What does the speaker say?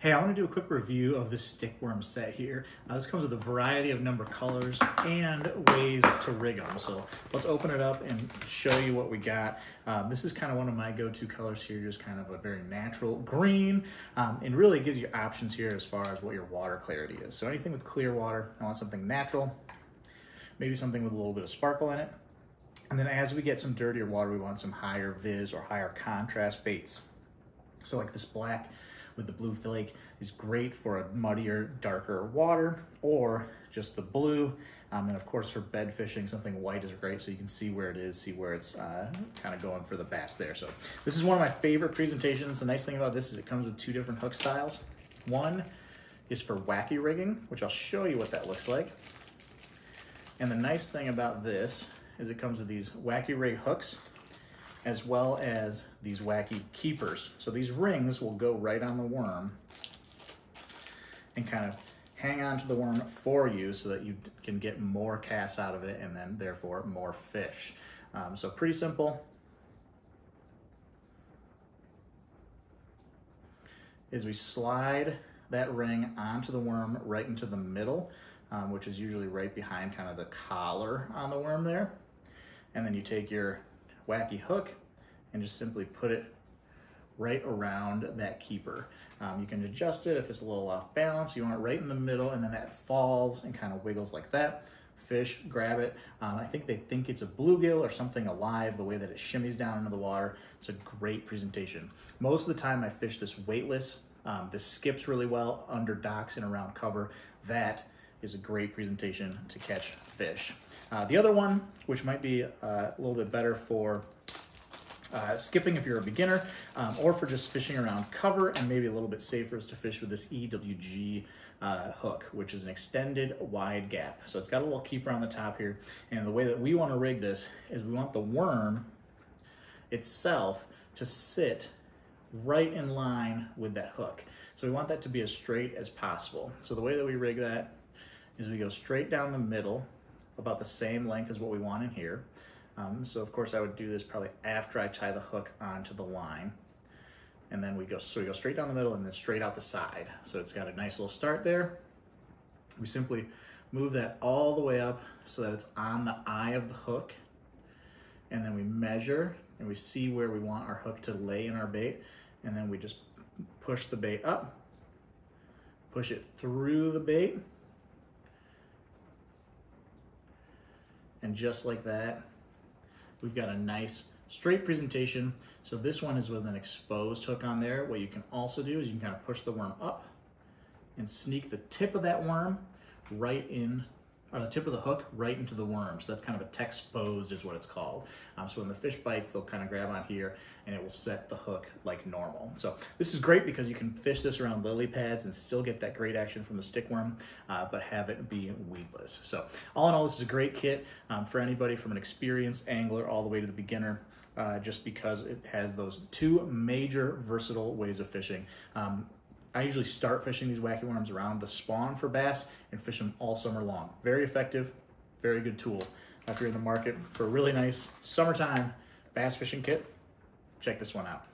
Hey, I want to do a quick review of this stickworm set here. This comes with a variety of number colors and ways to rig them. So let's open it up and show you what we got. This is kind of one of my go-to colors here, just kind of a very natural green, and really gives you options here as far as what your water clarity is. So anything with clear water, I want something natural, maybe something with a little bit of sparkle in it. And then as we get some dirtier water, we want some higher vis or higher contrast baits. So like this black with the blue flake is great for a muddier, darker water, or just the blue. And of course for bed fishing, something white is great so you can see where it is, see where it's kind of going for the bass there. So this is one of my favorite presentations. The nice thing about this is it comes with two different hook styles. One is for wacky rigging, which I'll show you what that looks like. And the nice thing about this is it comes with these wacky rig hooks, as well as these wacky keepers. So these rings will go right on the worm and kind of hang on to the worm for you so that you can get more casts out of it and then therefore more fish. So pretty simple. Is we slide that ring onto the worm right into the middle, which is usually right behind kind of the collar on the worm there. And then you take your wacky hook and just simply put it right around that keeper. You can adjust it if it's a little off balance. You want it right in the middle, and then that falls and kind of wiggles like that. Fish grab it. I think they think it's a bluegill or something alive, the way that it shimmies down into the water. It's a great presentation. Most of the time I fish this weightless. This skips really well under docks and around cover. That is a great presentation to catch fish. The other one, which might be a little bit better for skipping if you're a beginner, or for just fishing around cover, and maybe a little bit safer, is to fish with this EWG hook, which is an extended wide gap. So it's got a little keeper on the top here, and the way that we want to rig this is we want the worm itself to sit right in line with that hook. So we want that to be as straight as possible. So the way that we rig that is we go straight down the middle, about the same length as what we want in here. So of course I would do this probably after I tie the hook onto the line. And then we go straight down the middle and then straight out the side. So it's got a nice little start there. We simply move that all the way up so that it's on the eye of the hook. And then we measure and we see where we want our hook to lay in our bait. And then we just push the bait up, push it through the bait. And just like that, we've got a nice straight presentation. So this one is with an exposed hook on there. What you can also do is you can kind of push the worm up and sneak the tip of that worm right in, or the tip of the hook right into the worm. So that's kind of a texposed is what it's called. So when the fish bites, they'll kind of grab on here and it will set the hook like normal. So this is great because you can fish this around lily pads and still get that great action from the stickworm, but have it be weedless. So all in all, this is a great kit for anybody from an experienced angler all the way to the beginner, just because it has those two major versatile ways of fishing. I usually start fishing these wacky worms around the spawn for bass and fish them all summer long. Very effective, very good tool. If you're in the market for a really nice summertime bass fishing kit, check this one out.